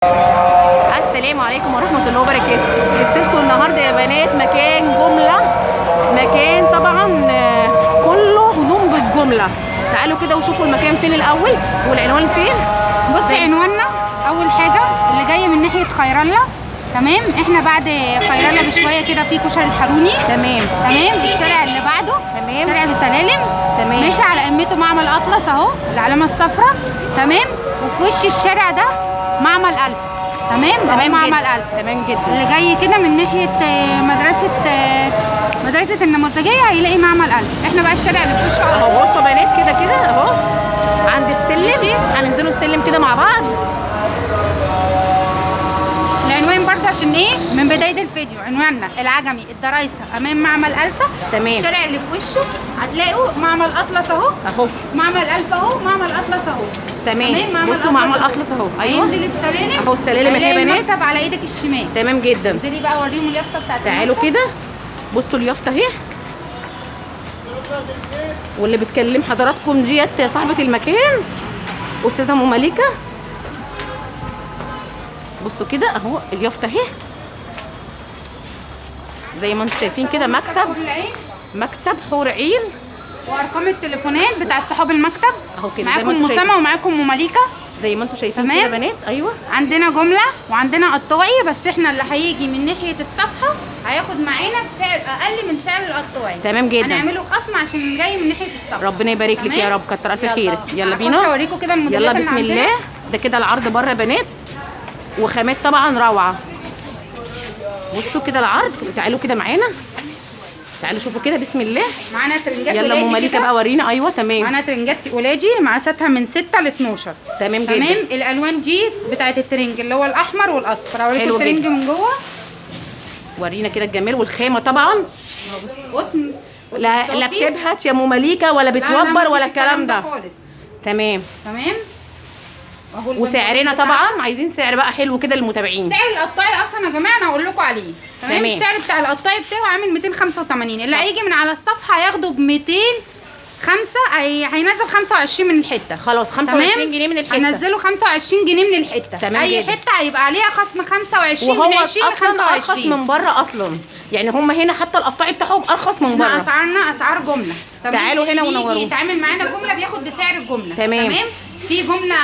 السلام عليكم ورحمة الله وبركاته. جبت لكم النهارده يا بنات مكان جملة، مكان طبعا كله هدوم بالجملة. تعالوا كده وشوفوا المكان فين الأول والعنوان فين. بصي عنواننا أول حاجة اللي جاي من ناحية خيرالله، تمام. احنا بعد خيرالله بشوية كده في كشري الحروني، تمام. الشارع اللي بعده تمام. شارع بسلالم، تمام. ماشي على قمته معمل أطلس اهو العلامة الصفراء، تمام. وفي وش الشارع ده معمل ألف، تمام معمل ألف، تمام جدا. اللي جاي كده من ناحية مدرسة النموذجية هيلاقي معمل ألف. احنا بقى الشارع اللي في وشه اهو بصوا بنات كده اهو عند السلم، ماشي. هننزلوا السلم كده مع بعض. العنوان برضه عشان ايه من بدايه الفيديو، عنواننا العجمي الدرايسه امام معمل الفا، تمام. الشارع اللي في وشه هتلاقوا معمل اطلس اهو، معمل الفا اهو، معمل اطلس اهو، تمام. بصوا معمل اطلس اهو، ايوه. ينزل السلالم اهو السلالم اهي يا بنات، المكتب على ايدك الشمال، تمام جدا. انزلي بقى وريهم اليافطه بتاعت تعالوا كده بصوا اليافطه اهي، واللي بتكلم حضراتكم ديت صاحبه المكان استاذه ام مليكه. بصوا كده اهو اليافطه اهي زي ما انتم شايفين كده، مكتب حور عين، وارقام التليفونات بتاعت صحاب المكتب اهو كده معاكم مسامه ومعاكم ام مليكه زي ما انتم شايفين كده يا بنات. ايوه عندنا جمله وعندنا قطاعي، بس احنا اللي هيجي من ناحيه الصفحه هياخد معانا بسعر اقل من سعر القطاعي، تمام جدا. هنعمله خصم عشان جاي من ناحيه الصفحه. ربنا يبارك لك يا رب، كتر الف خير. يلا بينا هخش اوريكم كده الموديلات يلا اللي بسم عندنا. الله. ده كده العرض بره يا بنات، وخامات طبعا روعه. بصوا كده العرض، تعالوا كده معانا، تعالوا شوفوا كده بسم الله. معانا ترنجات يلا ام مليكه بقى ورينا. ايوه تمام. معانا ترنجات ولادي مقاساتها من 6 ل 12، تمام جدا. تمام. الالوان دي بتاعت الترنج اللي هو الاحمر والاصفر، اوريكم الترنج من جوه، ورينا كده الجمال والخامه طبعا. بص قطن، لا بتبهت يا ام مليكه ولا بتوبر ولا الكلام ده خالص. تمام. اهو وسعرنا طبعا عايزين سعر بقى حلو كده للمتابعين. سعر القطاعي اصلا يا جماعه انا هقول لكم عليه، تمام. السعر بتاع القطاعي بتاعه عامل 285، اللي هيجي من على الصفحه هياخده ب 205، هينزل 25 من الحته. خلاص 25 جنيه من الحته، هنزله 25 جنيه من الحته، تمام. اي جدا. حته هيبقى عليها خصم 25 وهو من 20 ل 25، ارخص من بره اصلا، يعني هم هنا حتى القطاعي بتاعهم ارخص من بره. اسعارنا اسعار جمله، تمام. تعالوا هنا ونوروه. يتعامل معانا جمله بياخد بسعر الجمله، تمام. في جمله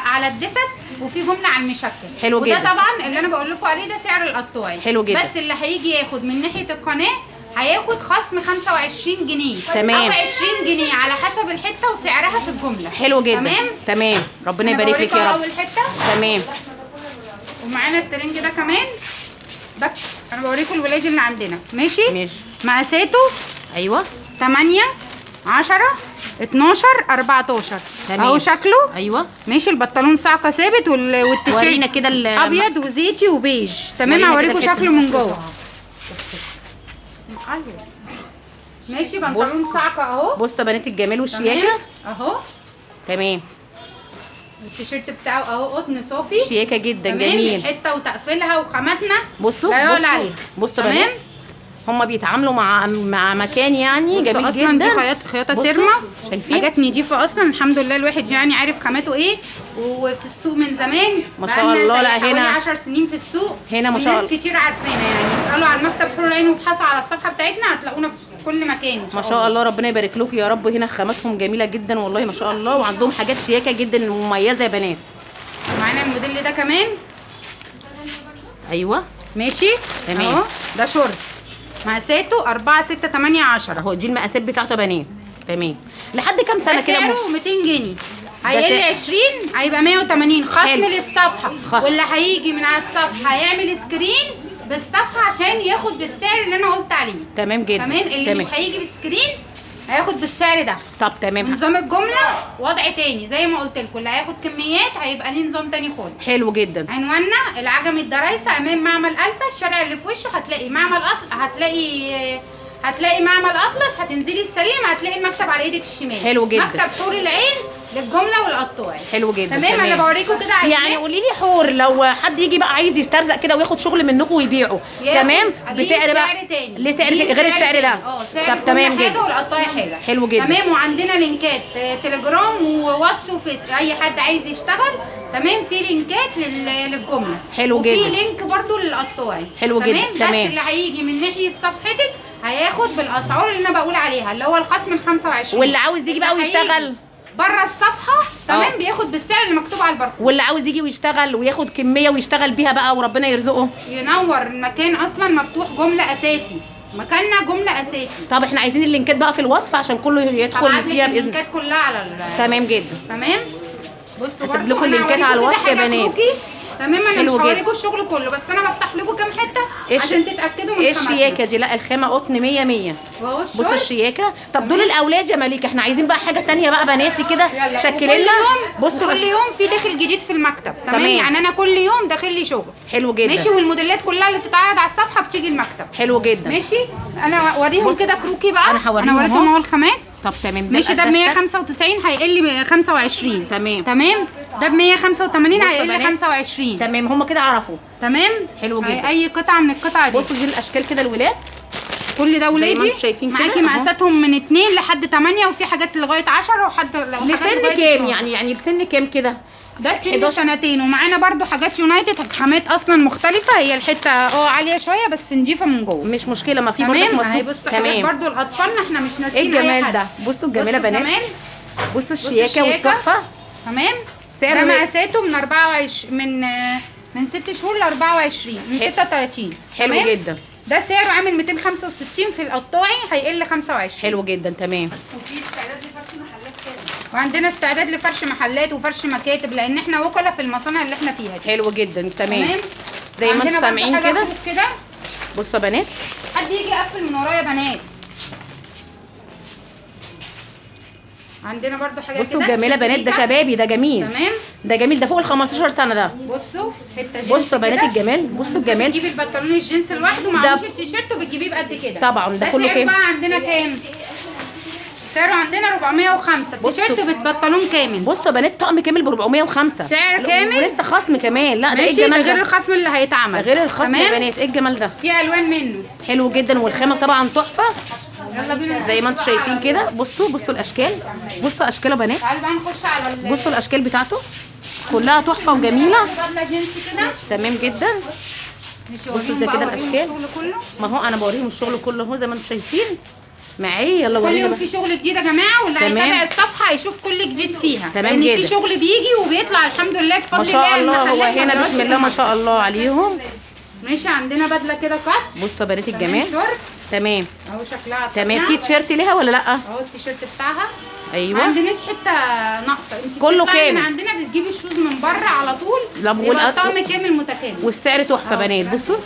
على الدست وفي جمله على المشكل، حلو جدا. وده طبعا اللي انا بقول لكم عليه ده سعر القطاعي، حلو جدا. بس اللي هيجي ياخد من ناحيه القناه هياخد خصم 25 جنيه، تمام. او 20 جنيه على حسب الحته وسعرها في الجمله. حلو جدا، تمام تمام. ربنا يبارك لك يا رب. اول حته تمام. ومعانا الترنج ده كمان، ده انا بوريكم الولاد اللي عندنا، ماشي. مقاساته ايوه 8 10 12 14، تمام. اهو شكله. ايوه ماشي. البنطلون صعقه ثابت والتيشيرت ورينا كده ابيض وزيتي وبيج، تمام. هوريكم شكله من جوه. ماشي. بنطلون صعقه اهو. بصوا يا بنات الجمال والشياكه اهو، تمام. التيشيرت بتاعه اهو قطن صافي، شياكه جدا، تمام. جميل. حته وتقفيلها وخاماتنا بصوا لا يعلى عليها. بصوا بنات هما بيتعاملوا مع مكان يعني جميل اصلا جدا. دي خياطه سيرما، شايفين حاجات نضيفه اصلا الحمد لله. الواحد يعني عارف خاماته ايه، وفي السوق من زمان ما شاء الله. لا حوالي هنا 10 سنين في السوق هنا ما شاء الله، ناس كتير عارفانا. يعني اسالوا على المكتب حور العين وابحثوا على الصفحه بتاعتنا هتلاقونا في كل مكان ما شاء الله. ربنا يبارك لكم يا رب. هنا خاماتهم جميله جدا والله ما شاء الله، وعندهم حاجات شياكه جدا مميزه يا بنات. معانا الموديل ده كمان، ايوه ماشي تمام. اهو ده شورت مقاساته 4 6 8 10 اهو دي المقاسات بتاعته يا بنات، تمام. لحد كام سنه كده؟ سعره 200 جنيه، هيقل 20 هيبقى 180 خصم للصفحه. واللي هيجي من على الصفحه هيعمل سكرين بالصفحه عشان ياخد بالسعر اللي انا قلت عليه، تمام جدا. تمام. اللي مش هيجي بالسكرين هياخد بالسعر ده. طب تمام. نظام الجمله وضع تاني زي ما قلت لكم، اللي هياخد كميات هيبقى ليه نظام تاني خالص. حلو جدا. عنواننا العجمي الدرايسه امام معمل الفا، الشارع اللي في وشه هتلاقي معمل هتلاقي معمل اطلس، هتنزلي السليم هتلاقي المكتب على ايدك الشمال. حلو جدا. مكتب حور العين للجمله والقطاعي. حلو جدا. تمام. انا بوريكم كده يعني قولي لي حور لو حد يجي بقى عايز يسترزق كده وياخد شغل منكم ويبيعه، تمام، بسعر بقى ليه سعر غير السعر ده. سعر طب تمام حاجه جدا. والقطاعي حاجه. حلو جدا. تمام. وعندنا لينكات تليجرام وواتس وفيس، اي حد عايز يشتغل تمام في لينكات للجمله. حلو جدا. وفي لينك برضو للقطاعي. حلو جدا. تمام. بس اللي هيجي من ناحيه صفحتك هياخد بالاسعار اللي انا بقول عليها، اللي هو الخصم ال 25. واللي عاوز يجي بقى ويشتغل بره الصفحه تمام بياخد بالسعر اللي مكتوب على الباركود. واللي عاوز يجي ويشتغل وياخد كميه ويشتغل بيها بقى وربنا يرزقه ينور. المكان اصلا مفتوح جمله اساسي، مكاننا جمله اساسي. طب احنا عايزين اللينكات بقى في الوصف عشان كله يدخل فيها باذن. اللينكات كلها على تمام جدا. تمام. بصوا هسيب لكم اللينكات على الوصف يا بنات. تمام. انا مش هوريكم الشغل كله، بس انا بفتح لكم كام حته عشان تتاكدوا من ايه الشياكه دي؟ لا الخامه قطن 100 100. بصوا الشياكه. طب دول الاولاد يا مليكه، احنا عايزين بقى حاجه ثانيه بقى بناتي كده شكل لنا. بصوا كل يوم في داخل جديد في المكتب. تمام. يعني انا كل يوم داخل لي شغل. حلو جدا. ماشي. والموديلات كلها اللي بتتعرض على الصفحه بتيجي المكتب. حلو جدا. ماشي. انا اوريهم كده كروكي بقى. انا هوريهم اهو الخامات. طب تمام. ماشي. ده ب 195 هيقل 25. تمام. تمام. ده ب 185 هيقل 25. تمام. هم كده عرفوا. تمام. حلو جدا. اي قطعه من القطع دي. بصوا دي الاشكال كده الولاد، كل ده ولادي زي ما انتم شايفين كده. معاكي مقاساتهم من 2 لحد 8 وفي حاجات لغايه 10 وحد لسن كام يعني لسن كام كده؟ ده سن سنتين. ومعانا برضو حاجات يونايتد خامات اصلا مختلفه، هي الحته عاليه شويه بس نضيفه من جوه. مش مشكله. ما في برضو تمام. بصوا حاجات برضو الاطفالنا احنا مش ناسيين. ايه الجمال ده؟ بصوا الجماله بنات. بصوا الشياكه والتحفه. تمام. سعر ده مقاساته من 24 من 6 شهور ل 24 من 36. حلو جدا. ده سعره عامل 265 في القطاعي هيقل 25. حلو جدا. تمام. وفي استعداد لفرش محلات كده. وعندنا استعداد لفرش محلات وفرش مكاتب لان احنا وكلاء في المصانع اللي احنا فيها دي. حلو جدا. تمام. زي ما انتم سامعين كده. بصوا يا بنات. حد يجي يقفل من ورايا يا بنات. عندنا برضو حاجه كده. بصوا الجميله بنات. ده شبابي. ده جميل. تمام. ده جميل. ده فوق ال 15 سنه ده. بصوا حته جينز. بصوا بنات الجمال. بصوا الجمال. بتجيبي البنطلون الجينز لوحده معهوش التيشيرت وبتجيبيه بقد كده. طبعا ده كله كام؟ بقى عندنا كام؟ سعره عندنا 405. التيشيرت بالبنطلون كامل. بصوا يا بنات طقم كامل ب 405 سعر كامل ولسه خصم كمان. لا ده ايه ماشي. الجمال ده غير الخصم اللي هيتعمل. غير الخصم يا بنات. ايه الجمال ده؟ في الوان منه. حلو جدا. والخامه طبعا تحفه. يلا بينا زي ما انتم شايفين كده. بصوا الاشكال. بصوا اشكاله بنات. تعالوا بقى نخش على بصوا الاشكال بتاعته كلها تحفه وجميله. بدله جينز كده. تمام جدا. بصوا ده كده الاشكال. ما هو انا بوريهم الشغل كله اهو زي ما انتم شايفين معايا. يلا كل يوم في شغل جديد يا جماعه، واللي هيتابع الصفحه هيشوف كل جديد فيها. تمام جدا. في شغل بيجي وبيطلع الحمد لله بفضل ما شاء الله. هو هنا بسم الله ما شاء الله عليهم. ماشي. عندنا بدله كده قط. بصوا بنات الجمال. تمام اهو شكلها تمام. في تيشيرت ليها ولا لا؟ اهو التيشيرت بتاعها. ايوه. ما عندناش حته ناقصه. انت كله كامل. من عندنا بتجيبي الشوز من بره على طول. يبقى الطقم كامل متكامل. والسعر تحفه بنات. بصوا.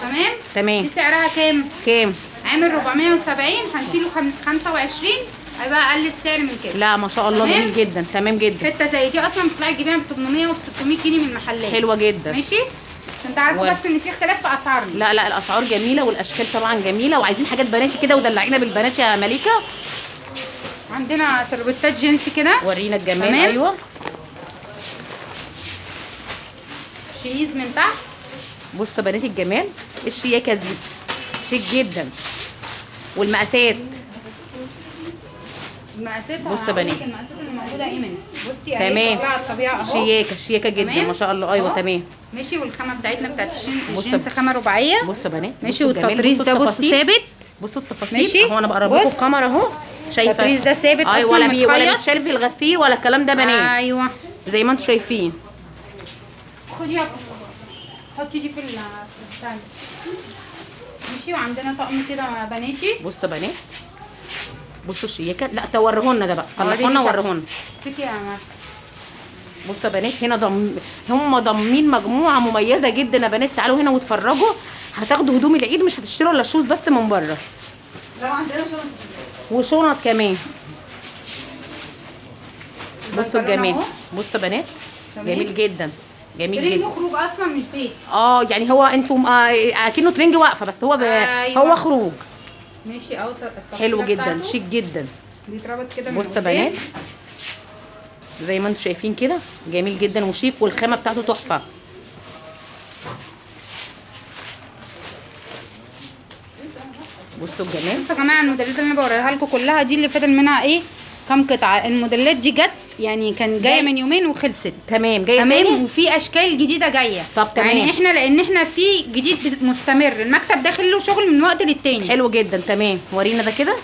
تمام. دي سعرها كام؟ كام؟ عامل 470 هنشيله 25 هيبقى اقل السعر من كده. لا ما شاء الله. جميل جدا. تمام جدا. حته زي دي اصلا بتطلعي تجيبيها ب 800 وب 600 جنيه من المحلات. حلوه جدا. ماشي. عشان تعرفوا بس ان في اختلاف في اسعارنا. لا الاسعار جميله والاشكال طبعا جميله. وعايزين حاجات بناتي كده ودلعينا بالبنات يا مليكه. عندنا سربتات جينز كده. ورينا الجمال. ايوه. شميز من تحت. بصوا بنات الجمال. الشياكه دي شيك جدا. والمقاسات. بصوا بنات. المقاسات اللي موجوده ايه منها. بصي تمام. شياكه جدا ما شاء الله. ايوه تمام. ماشي. والخامه بتاعتنا بتاعت الجينز خامه رباعيه. بصوا بنات. ماشي. والتطريز ده بصوا ثابت. بصوا التفاصيل. ماشي. هو انا بقرب لكم الكاميرا اهو. شايفه التطريز ده ثابت اصلا. ولا بيتشال في الغسيل ولا الكلام ده بنات. ايوه زي ما انتم شايفين. خديها حطي دي في الثاني. ماشي. وعندنا طقم كده بناتي. بصوا بنات. بصوا الشياكه. لا توريهولنا ده بقى. طلعونا وريهولنا. امسكي يا عمر. بصوا يا بنات هنا هم ضامنين مجموعه مميزه جدا يا بنات. تعالوا هنا واتفرجوا. هتاخدوا هدوم العيد مش هتشتروا الا الشوز بس من بره. لو عندنا شنط وشنط كمان. بصوا الجمال. بصوا يا بنات. جميل جدا. جميل جدا. ترنج خروج اصلا مش بيت. يعني هو انتم اكنه ترنج واقفه بس هو أيوة. هو خروج. ماشي. حلو جدا. شيك جدا. بيتربط كده. بصوا يا بنات. زي ما انتم شايفين كده، جميل جدا وشيك، والخامه بتاعته تحفه. بصوا الجمال. بصوا يا جماعه الموديلات اللي انا بوريها لكم كلها دي اللي فاضل منها ايه كام قطعه. الموديلات دي جت يعني كان جايه من يومين وخلصت. تمام، جايه تمام. تاني. وفي اشكال جديده جايه. طب تمام. يعني احنا لان احنا في جديد مستمر، المكتب داخل له شغل من وقت للتاني. حلو جدا. تمام، ورينا ده كده.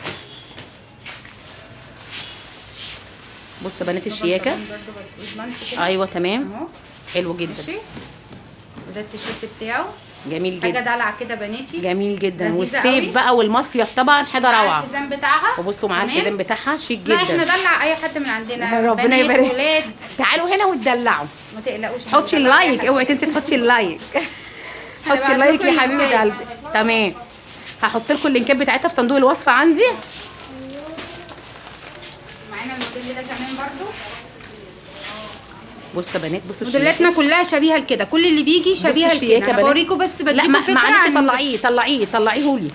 بصوا بنات الشياكه. ايوه تمام. اهو حلو جدا. ماشي. وده التيشيرت بتاعه جميل حاجه جدا. دلع كده بناتي. جميل جدا. لذيذة قوي. والسيف بقى والمصيف طبعا حاجه مع روعه. الحزام بتاعها. وبصوا معاه تمام؟ الحزام بتاعها شيك لا احنا جدا. دلع اي حد من عندنا. ربنا بنات يبارك. ولاد. تعالوا هنا وتدلعوا. ما تقلقوش. حطي اللايك، اوعي تنسي تحطي اللايك. حطي اللايك يا حبيبه قلبي. تمام. هحط لكم اللينكات بتاعتها في صندوق الوصف عندي. معانا الموديل ده كمان برضو. بصوا يا بنات، بصوا موديلاتنا كلها شبيهه لكده، كل اللي بيجي شبيهه الشياكة لكده. انا بنات. بوريكم بس لا بديكم فكره معلش، عن طلعيه لي.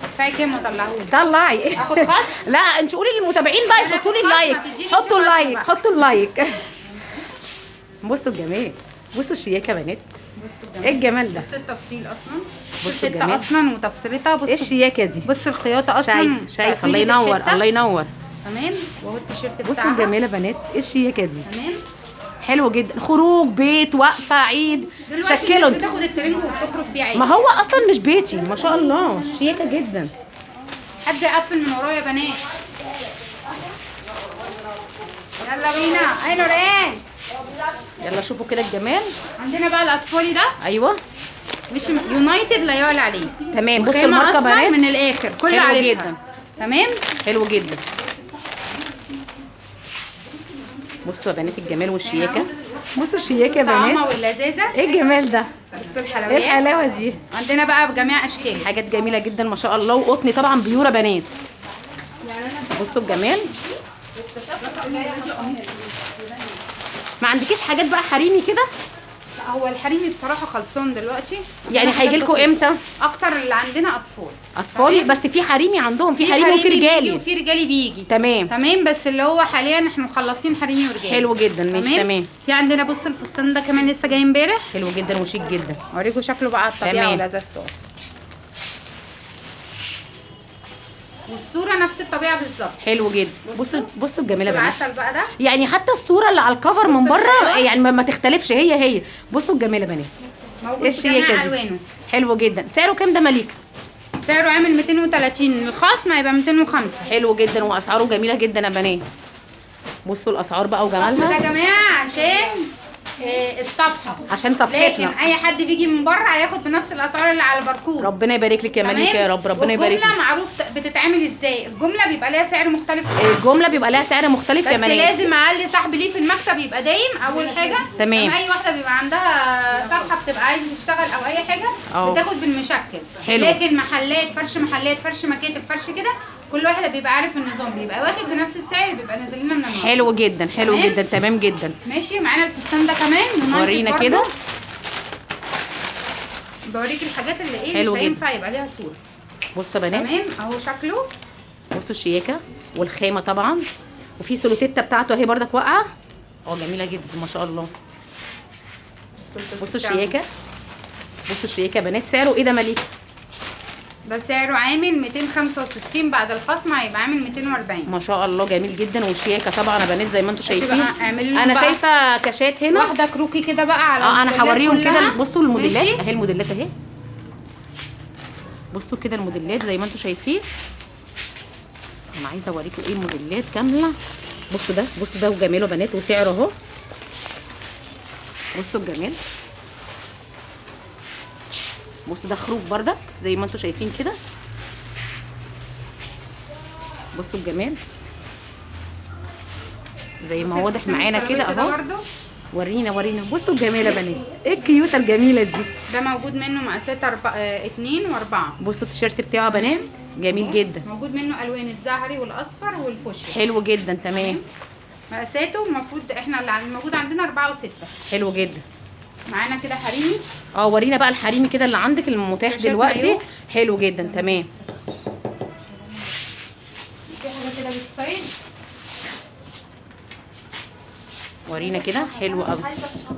كفايه كام وطلعوه. طلعي. اخد خصم. لا انت قولي للمتابعين بقى يحطوا لي خصم، اللايك. هتديني حطوا انت اللايك، خصم بقى. حطوا اللايك. بصوا الجمال، بصوا الشياكه يا بنات. بصوا ايه الجمال ده؟ بصوا التفصيل اصلا. بصوا الحته الجمال. اصلا وتفصيلتها. ايه بصوا الشياكه دي؟ بصوا الخياطه اصلا. شايف الله تقفيلة ينور، الحتة. الله ينور. تمام. وهو التيشيرت بتاعها. بصوا الجمال يا بنات، ايه الشياكه دي؟ تمام. حلو جدا. خروج، بيت، وقفه، عيد. دلوقتي شكلوا الناس انت. بتاخد الترنج وبتخرج بيه عادي. ما هو اصلا مش بيتي، ما شاء الله شياكه جدا. حد يقفل من ورايا يا بنات. يلا بينا. اي نوران. يلا شوفوا كده الجمال. عندنا بقى الاطفالي ده ايوه مش يونايتد لا يعلى عليه. تمام. بصوا وخامة الماركه أصلاً بنات. من الاخر كل حلو عارفها. جدا. تمام. حلو جدا. بصوا يا بنات الجمال والشياكه. بصوا الشياكه يا الطعامه بنات. واللذاذه. ايه الجمال ده؟ بصوا ايه الحلويات. الحلاوه دي؟ عندنا بقى بجميع اشكال. حاجات جميله جدا ما شاء الله، وقطن طبعا بيوره بنات. بصوا الجمال. ما عندكيش حاجات بقى حريمي كده؟ هو الحريمي بصراحه خلصان دلوقتي. يعني هيجي لكم امتى؟ اكتر اللي عندنا اطفال. اطفال بس في حريمي عندهم، في حريمي وفي بيجي رجالي. وفي رجالي بيجي. تمام. تمام. بس اللي هو حاليا احنا مخلصين حريمي ورجالي. حلو جدا. ماشي تمام. في عندنا بص الفستان ده كمان لسه جاي امبارح. حلو جدا وشيك جدا. اوريكم شكله بقى على الطبيعه تمام. ولذاذته. والصوره نفس الطبيعه بالظبط. حلو جدا. بصوا الجمال يا بنات. العسل بقى ده يعني حتى الصوره اللي على الكفر من بصوا بره الحلاوة. يعني ما تختلفش، هي. بصوا الجمال يا بنات. موجود ايه في الشياكه جميع دي؟ الوانه. حلو جدا. سعره كام ده مليكه؟ سعره عامل 230، الخصم هيبقى 205. حلو جدا واسعاره جميله جدا يا بنات. بصوا الاسعار بقى الخصم ده وجمالها. يا جماعه عشان الصفحه. عشان لكن صفحتنا. اي حد بيجي من بره هياخد بنفس الاسعار اللي على الباركود. ربنا يبارك لك يا مليكه يا رب. ربنا يبارك الجمله لك. معروف بتتعمل ازاي. الجمله بيبقى ليها سعر مختلف. الجمله بيبقى لها سعر مختلف بس يا بنات. لازم اقل سحب ليه في المكتب يبقى دايم اول حاجه. تمام. اي واحده بيبقى عندها صفحه بتبقى عايزه تشتغل او اي حاجه أه. بتاخد بالمشكل. حلو. لكن محلات فرش مكاتب فرش كده كل واحده بيبقى عارف النظام، بيبقى واخد بنفس السعر بيبقى نازل لنا من النص. حلو جدا. حلو تمام. جدا. تمام جدا. ماشي. معانا الفستان ده كمان ورينا برضو. كده. بوريك الحاجات اللي ايه حلو مش جدا. هينفع يبقى ليها صوره. بصوا يا بنات. تمام. اهو شكله. بصوا الشياكه والخامه طبعا، وفي سلوتيتا بتاعته اهي بردك واقعه. جميله جدا ما شاء الله. بصوا الشياكه. بصوا الشياكه يا بنات. سعره ايه ده مليك؟ ده سعره عامل 265، بعد الخصم هيبقى عامل 240. ما شاء الله جميل جدا والشياكه طبعا يا بنات زي ما انتم شايفين. بقى اعملي له انا بقى شايفه كاشات هنا. واحده كروكي كده بقى على انا الموديلات هوريهم كده. كلها. بصوا الموديلات ماشي. اهي. الموديلات اهي. بصوا كده الموديلات زي ما انتم شايفين. انا عايزه اوريكم ايه الموديلات كامله. بصوا ده وجماله بنات وسعره اهو. بصوا الجمال. بصوا ده خروج بردك زي ما انتم شايفين كده. بصوا الجمال زي ما واضح معانا كده اهو. ورينا. بصوا الجمال يا بنات. ايه الكيوته الجميله دي؟ ده موجود منه مقاسات 2 و4. بصوا التيشيرت بتاعه يا بنات جميل جدا. موجود منه الوان الزهري والاصفر والفوشيا. حلو جدا. تمام. مقاساته المفروض احنا اللي موجود عندنا 4 و6. حلو جدا. معانا كده حريمي. ورينا بقى الحريمي كده اللي عندك المتاح تيشيرت دلوقتي. مايو. حلو جدا. تمام. في حاجه كده بتصيد. ورينا كده حلو قوي.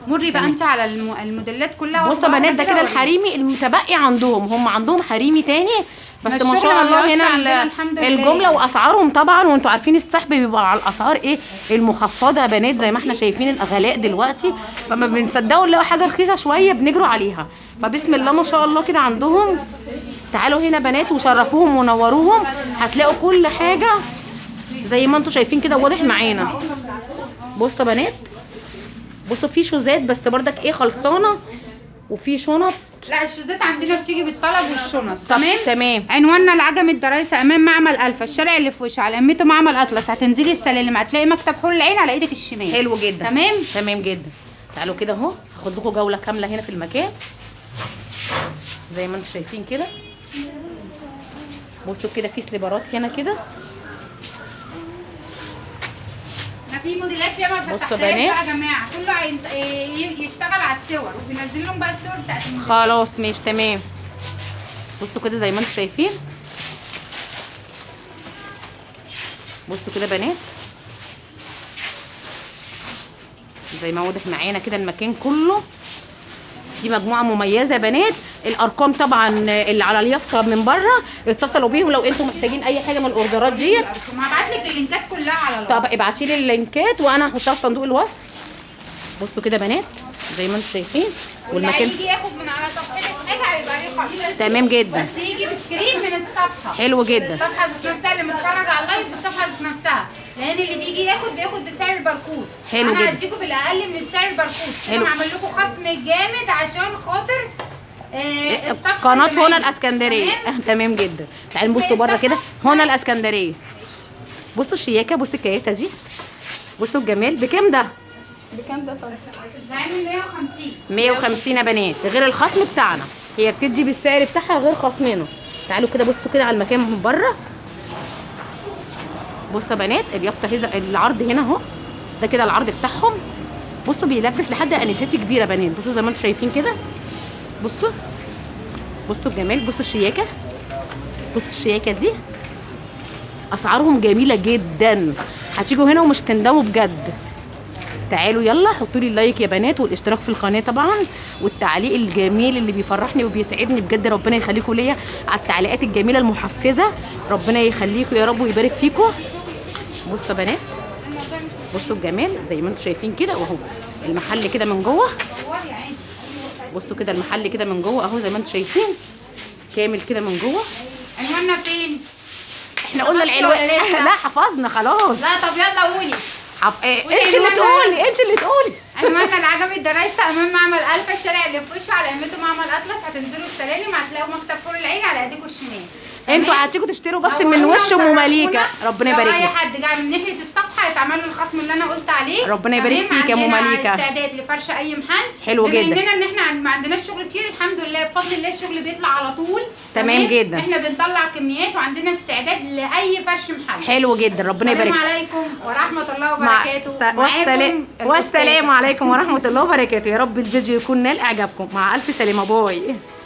مري بقى انت على الموديلات كلها. بصوا يا بنات ده كده الحريمي المتبقي عندهم، هم عندهم حريمي تاني بس ما شاء الله هنا الجمله واسعارهم طبعا، وانتوا عارفين السحب بيبقى على الاسعار ايه المخفضه يا بنات، زي ما احنا شايفين الاغلاء دلوقتي، فما بنصدقوا نلاقوا حاجه رخيصه شويه بنجروا عليها، فبسم الله ما شاء الله كده عندهم. تعالوا هنا بنات وشرفوهم ونوروهم، هتلاقوا كل حاجه زي ما انتوا شايفين كده واضح معانا. بصوا يا بنات، بصوا في شوزات بس بردك ايه خلصانه، وفي شنط. لا الشوزات عندنا بتيجي بالطلب والشنط. تمام. عنواننا العجمي الدرايسه امام معمل الفا، الشارع اللي في وش على قمته معمل اطلس، هتنزلي السلالم هتلاقي مكتب حور العين على ايدك الشمال. حلو جدا. تمام جدا. تعالوا كده اهو هاخد لكم جوله كامله هنا في المكان زي ما انتم شايفين كده. بصوا كده في سليبرات هنا كده، في موديلات ياما فتحتها بقى يا جماعه، كله يشتغل على الصور وبينزل لهم بقى الصور بتاعت الموديلات. خلاص ماشي تمام. بصوا كده زي ما انتم شايفين، بصوا كده بنات زي ما واضح معانا كده المكان كله في مجموعه مميزه يا بنات. الارقام طبعا اللي على اليافطه من بره اتصلوا بيهم لو انتم محتاجين اي حاجه من الاوردرات ديت. هبعت لك اللينكات كلها على الوصف. طب ابعتي لي اللينكات وانا هحطها في صندوق الوصف. بصوا كده بنات زي ما انتم شايفين، والمكان يجي ياخد من على صفحتك حاجه هيبقى عليه خالص. تمام جدا. بس يجي بسكرين من الصفحه. حلو جدا. الصفحه ذات نفسها اللي متفرج على اللايف بالصفحه ذات نفسها، لان اللي بيجي ياخد بسعر الباركود. حلو جدا. انا هديكم بالاقل من سعر الباركود. حلو. انا هعمل لكم خصم جامد عشان خاطر قناه هنا الاسكندريه. تمام جدا. تعالوا نبصوا بره كده، هنا الاسكندريه. بصوا الشياكه، بصوا الكياته دي، بصوا الجمال. بكام ده؟ بكام ده؟ طيب ده عامل 150. 150 يا بنات غير الخصم بتاعنا، هي بتدي بالسعر بتاعها غير خصمنا. تعالوا كده بصوا كده على المكان من بره. بصوا يا بنات اليافطه العرض هنا اهو، ده كده العرض بتاعهم. بصوا بيلبس لحد انساتي كبيره يا بنات. بصوا زي ما انتم شايفين كده، بصوا الجمال، بصوا الشياكه، بصوا الشياكه دي. اسعارهم جميله جدا، هتيجوا هنا ومش تندموا بجد. تعالوا يلا حطوا لي اللايك يا بنات والاشتراك في القناه طبعا، والتعليق الجميل اللي بيفرحني وبيسعدني بجد. ربنا يخليكم ليا على التعليقات الجميله المحفزه، ربنا يخليكم يا رب ويبارك فيكم. بصوا يا بنات، بصوا الجمال زي ما انتم شايفين كده، واهو المحل كده من جوه. بصوا كده المحل كده من جوه اهو زي ما انتم شايفين كامل كده من جوه. عنواننا فين؟ احنا قلنا العنوان. لا حفظنا خلاص. لا طب يلا قولي. انت اللي تقولي. عنواننا العجمي الدرايسه امام معمل الفا، الشارع اللي في وشه على قمته معمل اطلس، هتنزلوا السلالم هتلاقوا مكتب حور العين على ايديكم الشمال. انتوا هتيجوا تشتروا بس من وش ام مليكه. ربنا يبارك لك. لك. اي حد جاي من ناحيه الصفحه هيتعمل له الخصم اللي انا قلت عليه. ربنا يبارك فيك يا ام مليكه. استعداد لفرش اي محل. حلو جدا. بما اننا ان احنا ما عندناش شغل كتير الحمد لله بفضل الله، الشغل بيطلع على طول. تمام جدا. احنا بنطلع كميات وعندنا استعداد لاي فرش محل. حلو جدا. ربنا يبارك. السلام عليكم ورحمه الله وبركاته. والسلام عليكم ورحمه الله وبركاته. يا رب الفيديو يكون نال اعجابكم. مع الف سلامه. باي.